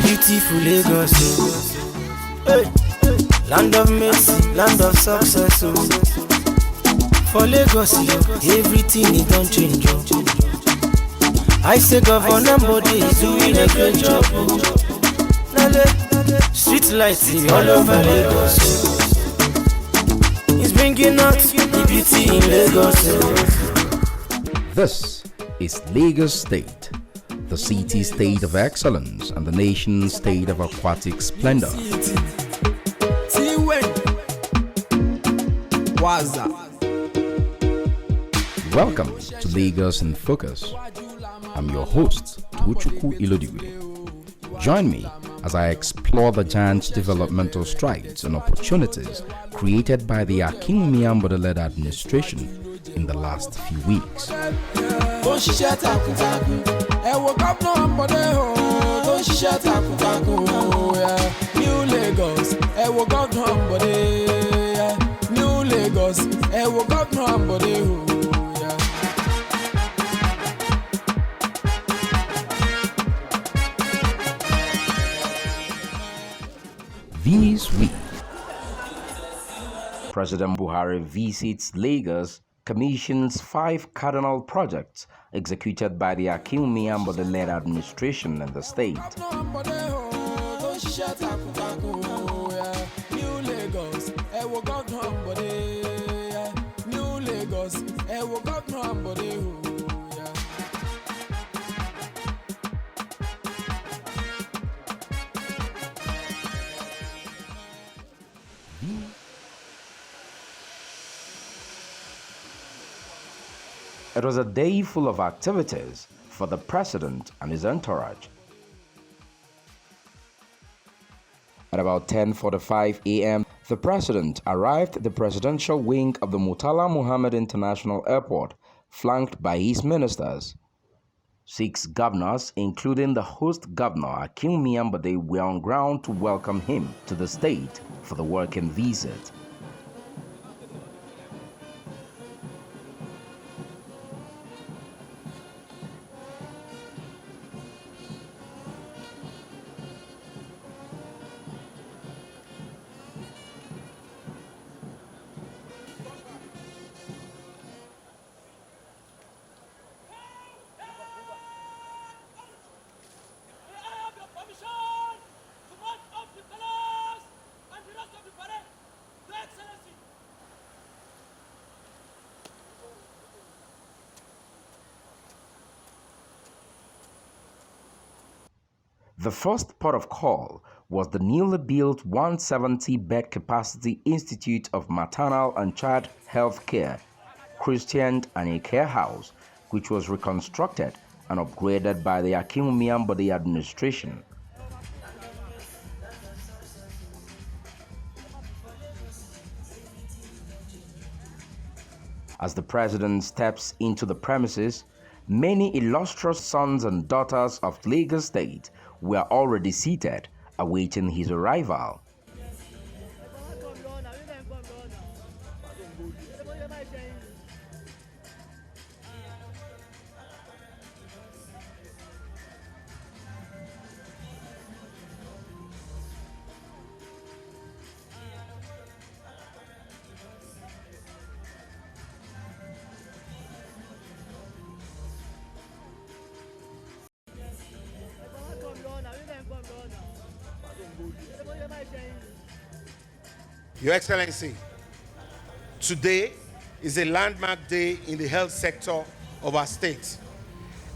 Beautiful Lagos, hey. Land of mercy, land of success, oh. For Lagos, everything is done change, oh. I say Governor Body is doing a great job, oh. Street lights all over Lagos, oh. It's bringing out the beauty in Lagos, oh. This is Lagos State, the city-state of excellence and the nation-state of aquatic splendor. Welcome to Lagos in Focus. I'm your host, Tochukwu Ilodiwe. Join me as I explore the giant developmental strides and opportunities created by the Akinwumi Ambode-led administration in the last few weeks. New Lagos, New Lagos, This week, President Buhari visits Lagos, commissions 5 cardinal projects executed by the Akinwumi Ambode-led administration in the state. It was a day full of activities for the president and his entourage. At about 10:45 a.m., the president arrived at the presidential wing of the Murtala Muhammed International Airport, flanked by his ministers. 6 governors, including the host governor Akinwumi Ambode, were on ground to welcome him to the state for the working visit. The first port of call was the newly built 170-bed capacity Institute of Maternal and Child Health Care, Christian and Care House, which was reconstructed and upgraded by the Akinwumi Ambode administration. As the president steps into the premises, many illustrious sons and daughters of Lagos State were already seated, awaiting his arrival. Your Excellency, today is a landmark day in the health sector of our state.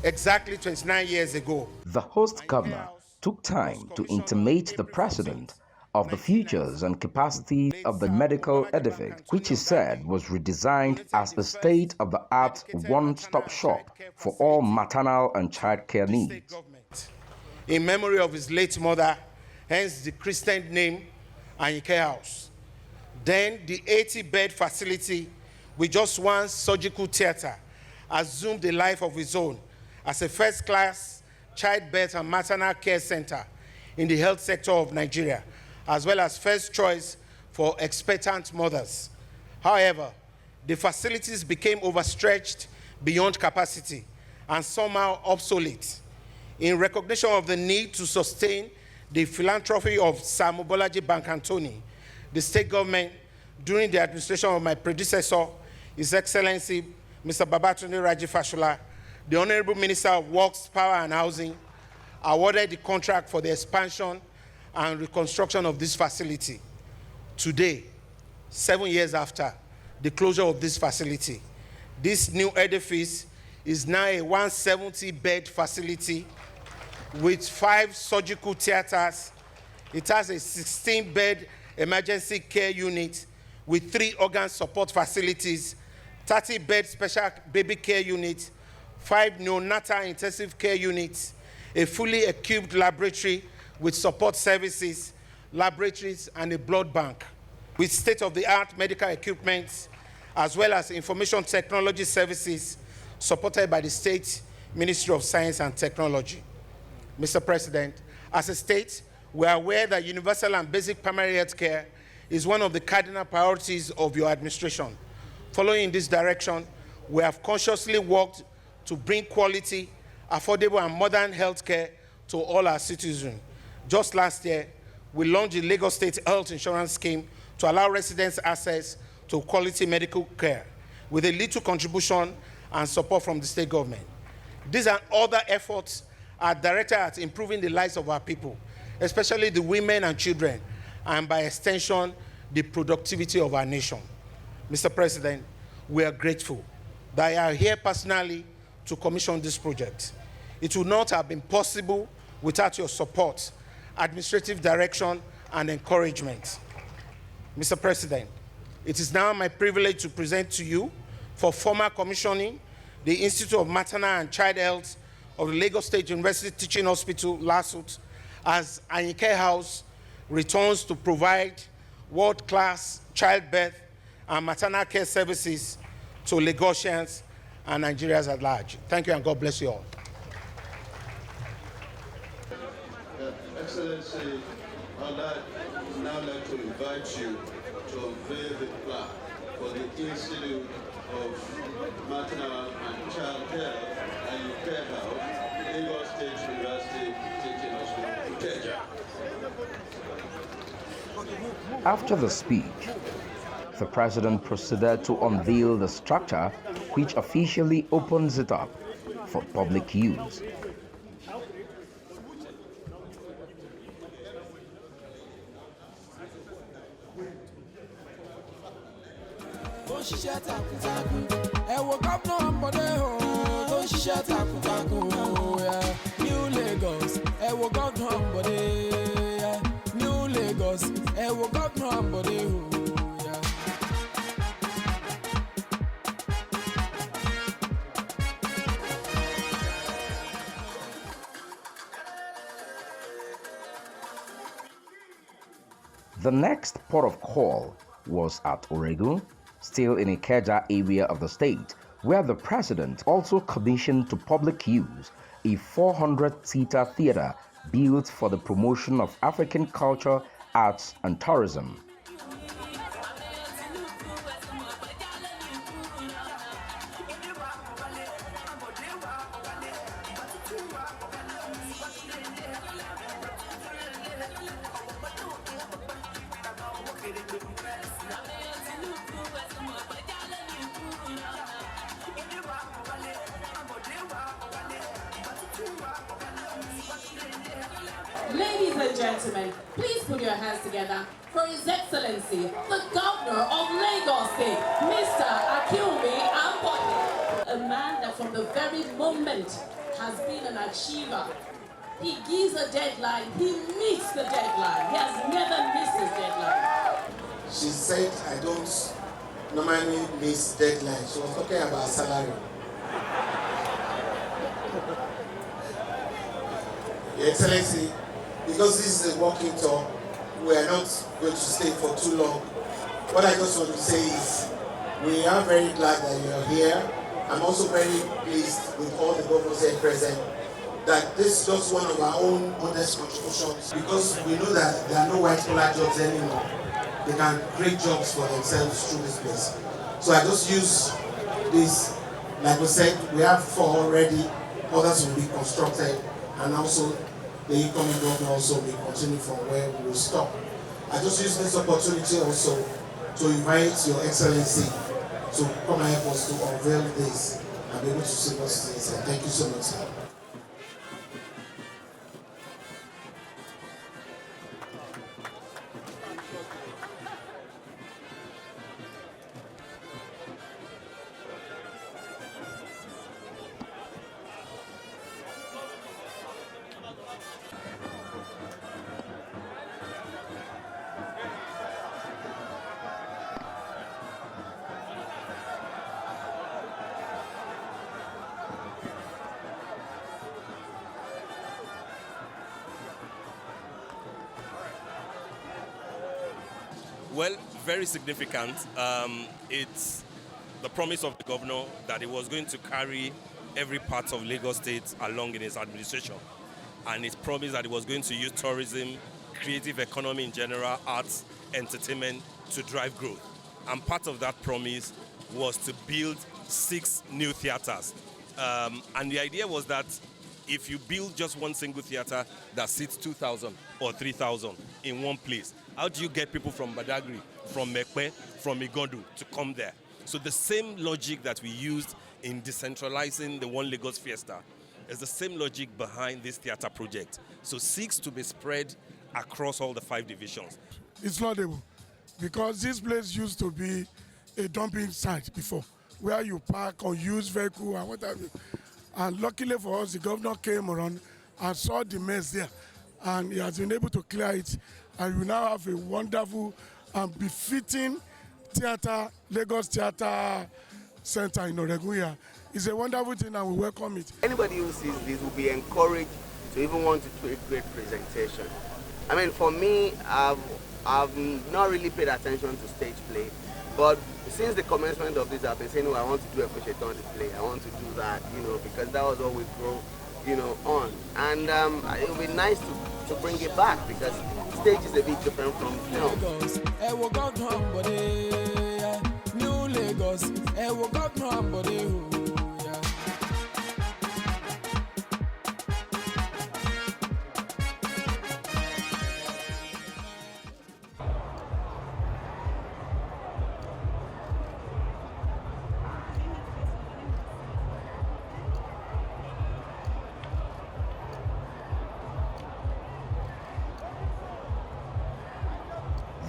Exactly 29 years ago, the host governor took time to intimate the president of the features and capacity of the medical edifice, which he said was redesigned as a state-of-the-art one-stop shop for all maternal and child care needs. In memory of his late mother, hence the Christian name and Care House. Then the 80-bed facility with just one surgical theater assumed a life of its own as a first-class childbirth and maternal care center in the health sector of Nigeria, as well as first choice for expectant mothers. However, the facilities became overstretched beyond capacity and somehow obsolete. In recognition of the need to sustain the philanthropy of Sir Mobolaji Bankantoni, the state government, during the administration of my predecessor, His Excellency Mr. Babatunde Raji Fashola, the Honorable Minister of Works, Power and Housing, awarded the contract for the expansion and reconstruction of this facility. Today, 7 years after the closure of this facility, this new edifice is now a 170-bed facility with 5 surgical theaters. It has a 16-bed emergency care unit with 3 organ support facilities, 30-bed special baby care unit, 5 neonatal intensive care units, a fully equipped laboratory with support services, laboratories, and a blood bank with state-of-the-art medical equipment, as well as information technology services supported by the State Ministry of Science and Technology. Mr. President, as a state, we are aware that universal and basic primary health care is one of the cardinal priorities of your administration. Following this direction, we have consciously worked to bring quality, affordable, and modern health care to all our citizens. Just last year, we launched the Lagos State Health Insurance Scheme to allow residents access to quality medical care with a little contribution and support from the state government. These and other efforts are directed at improving the lives of our people, especially the women and children, and by extension, the productivity of our nation. Mr. President, we are grateful that I am here personally to commission this project. It would not have been possible without your support, administrative direction, and encouragement. Mr. President, it is now my privilege to present to you for formal commissioning the Institute of Maternal and Child Health of the Lagos State University Teaching Hospital, LASUT, as Anyike House returns to provide world-class childbirth and maternal care services to Lagosians and Nigerians at large. Thank you, and God bless you all. Excellency, I'd now like to invite you to unveil the plaque for the Institute of Maternal and Child Health and Care House, Lagos State University Teaching Hospital, Ikeja. After the speech, the president proceeded to unveil the structure which officially opens it up for public use. New Lagos, New Lagos, The next port of call was at Oregun, still in Ikeja area of the state, where the president also commissioned to public use a 400-seater theater built for the promotion of African culture, arts, and tourism. Ladies and gentlemen, please put your hands together for His Excellency, the Governor of Lagos State, Mr. Akinwumi Ambode, a man that from the very moment has been an achiever. He gives a deadline, he meets the deadline. He has never missed his deadline. She said, I don't normally miss deadlines. She was talking about salary. Your Excellency, because this is a walking tour, we are not going to stay for too long. What I just want to say is, we are very glad that you are here. I'm also very pleased with all the governors here present that this is just one of our own modest contributions, because we know that there are no white-collar jobs anymore. They can create jobs for themselves through this place. So I just use this, like we said, we have 4 already, others will be constructed, and also the incoming governor also will continue from where we will stop. I just use this opportunity also to invite Your Excellency to come and help us to unveil this and be able to see what's inside. Thank you so much, sir. Well, very significant. It's the promise of the governor that he was going to carry every part of Lagos State along in his administration. And his promise that he was going to use tourism, creative economy in general, arts, entertainment to drive growth. And part of that promise was to build 6 new theaters. And the idea was that if you build just one single theater that seats 2,000 or 3,000 in one place, how do you get people from Badagry, from Mekpe, from Igodu to come there? So the same logic that we used in decentralizing the One Lagos Fiesta is the same logic behind this theater project. So 6 to be spread across all the 5 divisions. It's laudable because this place used to be a dumping site before, where you park unused vehicle and what have you. And luckily for us, the governor came around and saw the mess there, and he has been able to clear it. And we now have a wonderful and befitting theater, Lagos Theater Center in Oregunya. It's a wonderful thing and we welcome it. Anybody who sees this will be encouraged to even want to do a great presentation. I mean, for me, I've not really paid attention to stage play, but since the commencement of this, I've been saying, oh, I want to do a Fusheton play, I want to do that, because that was all we grow, on. And it would be nice to bring it back because stage is a bit different from film. New Lagos,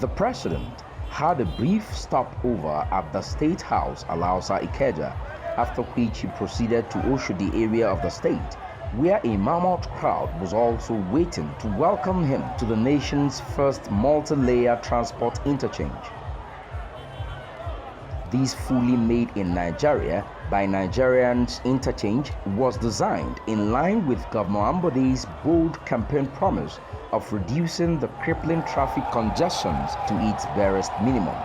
The president had a brief stopover at the State House, Alausa Ikeja, after which he proceeded to Oshodi area of the state, where a mammoth crowd was also waiting to welcome him to the nation's first multi-layer transport interchange. This fully made in Nigeria by Nigerians interchange was designed in line with Governor Ambode's bold campaign promise of reducing the crippling traffic congestions to its barest minimum.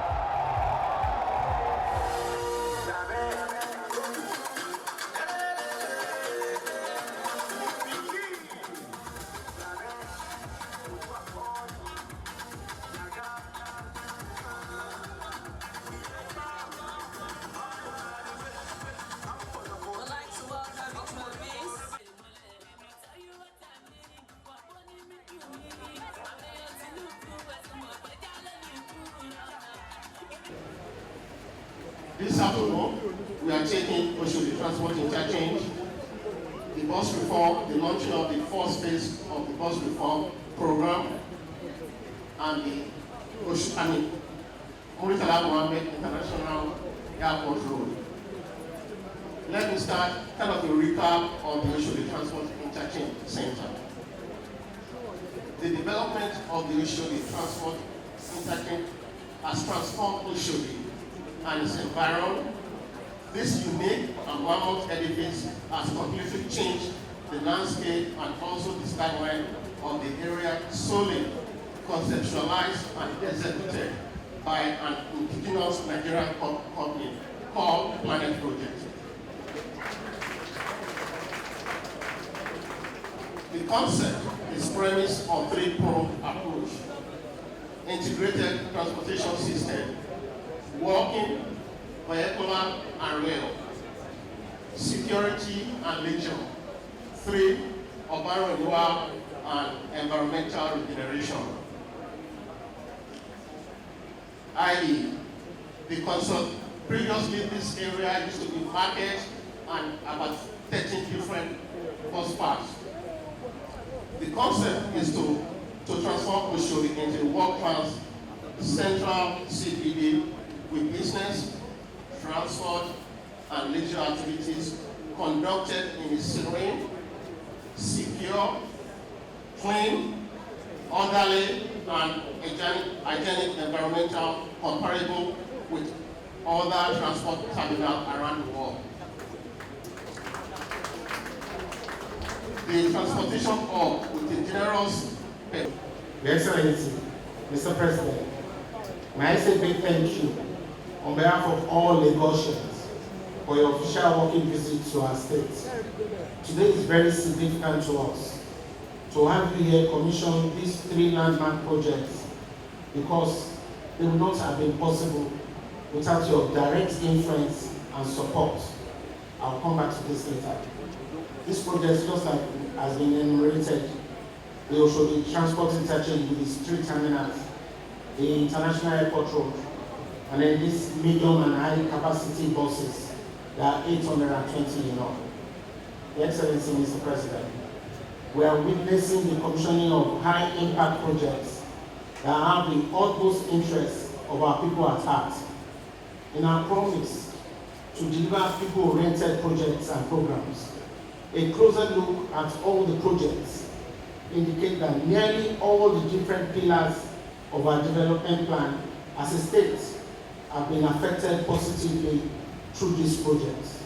This afternoon, we are taking Oshodi Transport Interchange, the bus reform, the launching of the first phase of the bus reform program, and the Muritala Mohammed International Airport Road. Let me start kind of a recap of the Oshodi Transport Interchange Center. The development of the Oshodi Transport Interchange has transformed Oshodi and its environment. This unique and mammoth edifice has completely changed the landscape and also the skyline of the area, solely conceptualized and executed by an indigenous Nigerian company called Planet Project. The concept is premised on 3-pronged approach: integrated transportation system, walking, vehicular, and rail, security and leisure, 3, urban renewal and environmental regeneration, i.e., previously this area used to be market and about 13 different bus parks. The concept is to transform Oshodi into a world-class central CBD with business, transport, and leisure activities conducted in a serene, secure, clean, orderly, and hygienic environmental comparable with other transport terminals around the world. The transportation hub with a generous pay. Your Excellency, Mr. President, may I say a big thank you on behalf of all Lagosians for your official working visit to our state. Today is very significant to us to have you here commission these 3 landmark projects because they would not have been possible without your direct influence and support. I'll come back to this later. This project, just like has been enumerated, the Oshodi Transport Interchange with its 3 terminals, the International Airport Road, and then these medium and high capacity buses, there are 820 in all. Your Excellency, Mr. President, we are witnessing the commissioning of high impact projects that have the utmost interest of our people at heart. In our promise to deliver people-oriented projects and programs, a closer look at all the projects indicate that nearly all the different pillars of our development plan as a state have been affected positively through these projects.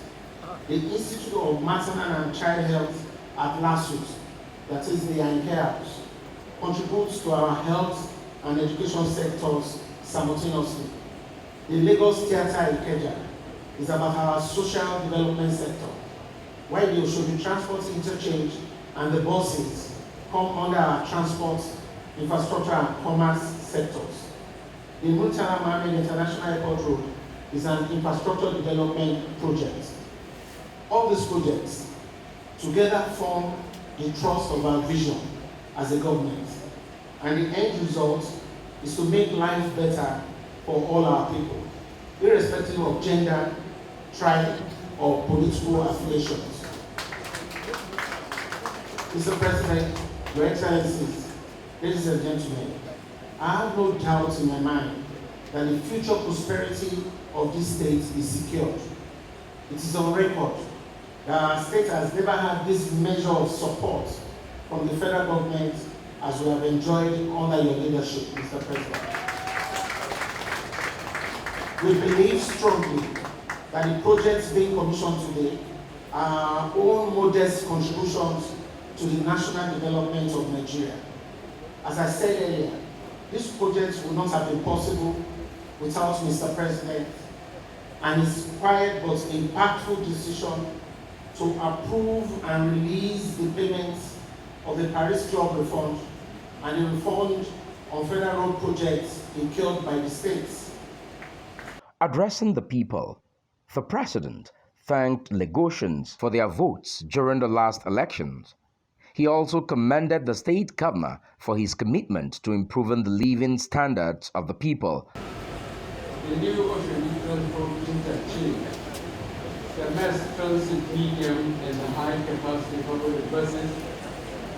The Institute of Maternal and Child Health at Lasut, that is the Ayinke House, contributes to our health and education sectors simultaneously. The Lagos Theatre Ikeja is about our social development sector, while the Oshodi Transport Interchange and the buses come under our transport, infrastructure and commerce sectors. The Murtala Mohammed International Airport Road is an infrastructure development project. All these projects together form the thrust of our vision as a government, and the end result is to make life better for all our people, irrespective of gender, tribe, or political affiliations. Mr. President, Your Excellencies, ladies and gentlemen, I have no doubt in my mind that the future prosperity of this state is secured. It is on record that our state has never had this measure of support from the federal government as we have enjoyed under your leadership, Mr. President. We believe strongly that the projects being commissioned today are our own modest contributions to the national development of Nigeria. As I said earlier, these projects would not have been possible without Mr. President and his quiet but impactful decision to approve and release the payments of the Paris Club refund and the refund on federal road projects incurred by the states. Addressing the people, the President thanked Lagosians for their votes during the last elections. He also commended the state governor for his commitment to improving the living standards of the people. The new Oshodi Transport Interchange, the mass transit medium and the high capacity public buses,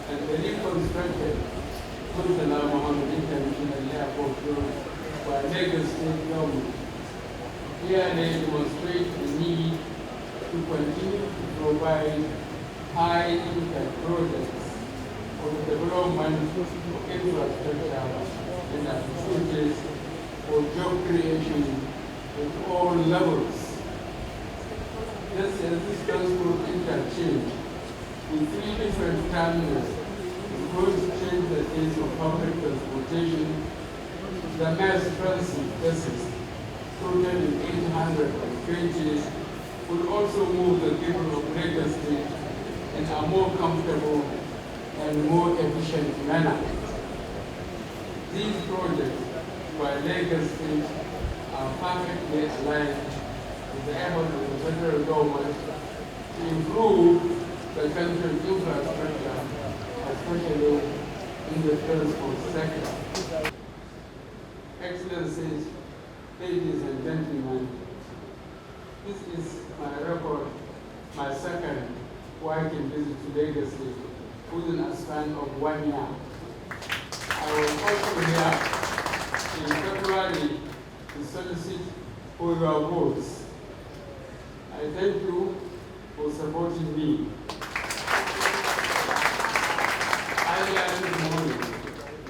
and the reconstructed Murtala Mohammed International Airport Road by Lagos State Government. Here they demonstrate the need to continue to provide high-impact projects for the development of infrastructure and opportunities for job creation at all levels. Just as this transport interchange with 3 different terminals is going to change the face of public transportation, the mass transit buses, totaling 820, will also move the people of Lagos State in a more comfortable and more efficient manner. These projects by Lagos State are perfectly aligned with the efforts of the federal government to improve the country's infrastructure especially in the transport sector. Excellencies, ladies and gentlemen, this is my record, my second working visit to Lagos State within a span of 1 year. I was also here in February to solicit for your votes. I thank you for supporting me. Earlier this morning,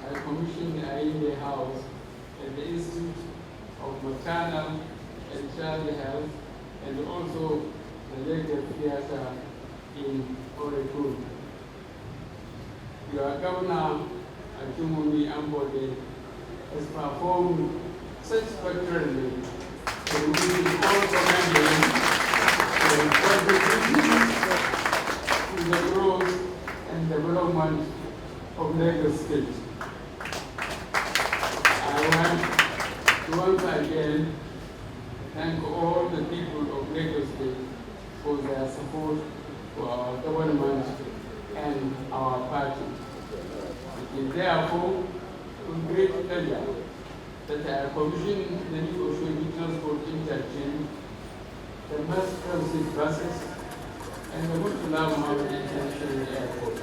I commissioned the Ainde House at the Institute of Maternal and Child Health and also the Lagos Theatre in Oregon. Your Governor, Akinwumi Ambode, has performed satisfactorily to meet all commanders and contributions to the growth and development of Lagos State. I want to once again thank all the people of Lagos State for their support for our government and our party. It is therefore with great pleasure that I commissioned the new Oshodi Transport Interchange, the mass transit buses, and the Murtala Mohammed International Airport.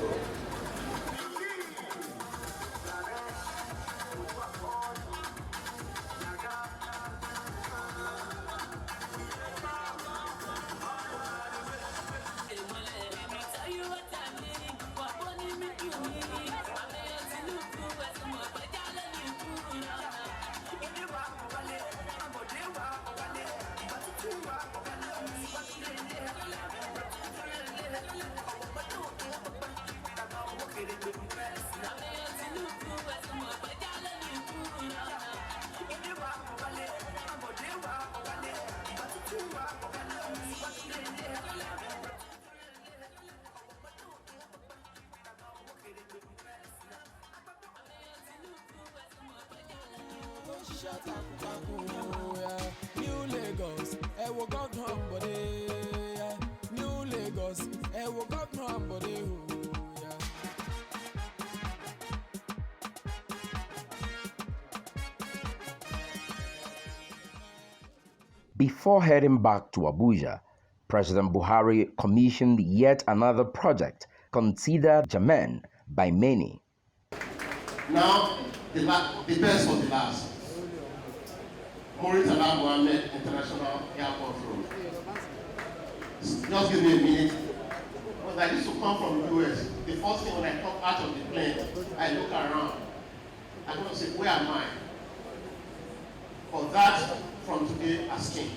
New Lagos, wo governor Ambode. New Lagos, wo governor Ambode. Before heading back to Abuja, President Buhari commissioned yet another project considered germane by many. Now, the best for the last. Murtala Mohammed International Airport Road. Just give me a minute. When I used to come from the US, the first thing when I come out of the plane, I look around. I'm going to say, where am I? But that from today has changed.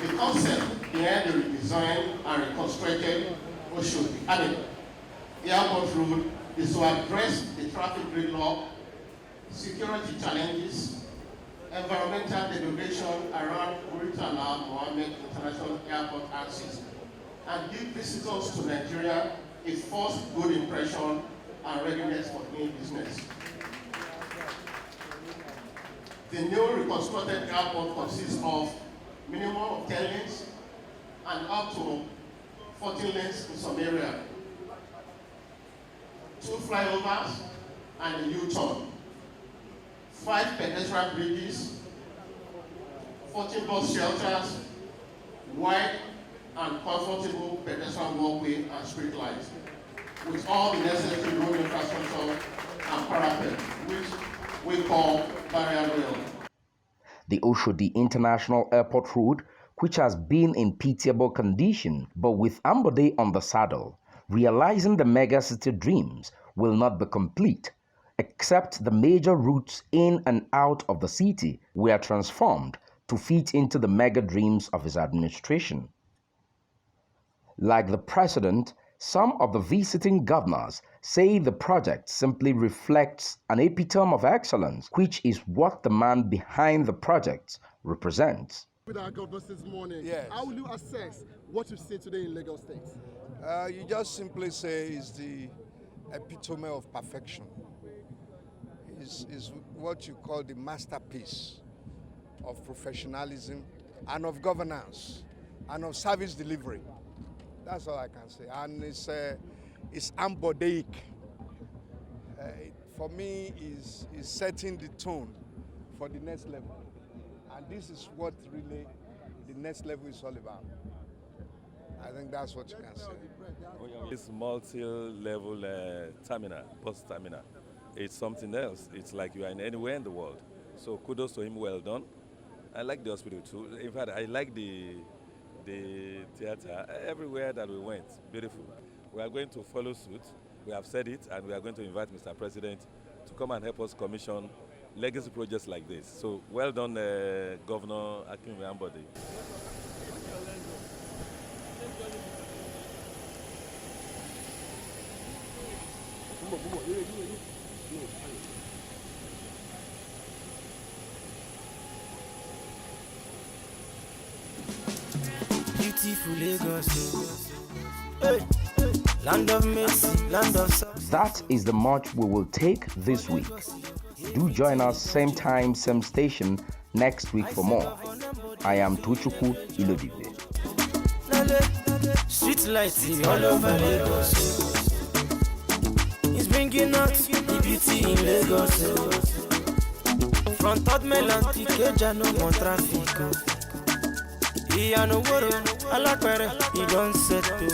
The concept behind the redesigned and reconstructed Oshodi Airport Road is to address the traffic gridlock, security challenges, environmental degradation around Murtala Mohammed International Airport axis, and give visitors to Nigeria a first good impression and readiness for doing business. The new reconstructed airport consists of minimum of 10 lanes and up to 14 lanes in some area, 2 flyovers and a U-turn, 5 pedestrian bridges, 14 bus shelters, wide and comfortable pedestrian walkway and street lights, with all the necessary road infrastructure and parapet, which we call barrier rail. The Oshodi International Airport Road, which has been in pitiable condition, but with Ambode on the saddle, realizing the megacity dreams will not be complete, except the major routes in and out of the city were transformed to fit into the mega dreams of his administration. Like the president, some of the visiting governors say the project simply reflects an epitome of excellence, which is what the man behind the project represents. With our governors this morning, yes. How will you assess what you see today in Lagos State? You just simply say it's the epitome of perfection. Is what you call the masterpiece of professionalism and of governance and of service delivery. That's all I can say. And it's ambodaic. For me, is setting the tone for the next level. And this is what really the next level is all about. I think that's what you can say. This multi-level terminal, bus terminal, it's something else. It's like you are in anywhere in the world. So kudos to him, well done. I like the hospital too. In fact, I like the theater. Everywhere that we went, beautiful. We are going to follow suit. We have said it, and we are going to invite Mr. President to come and help us commission legacy projects like this. So well done, Governor Akinwumi Ambode. Beautiful Lagos, hey, land of mercy, land of success. That is the march we will take this week. Do join us same time, same station next week for more. I am Tochukwu Ilodibe. Street lights all over Lagos. It's bringing out the beauty in Lagos. From Third Mainland to Ikeja, no more traffic. He no worry, I like where he don't settle.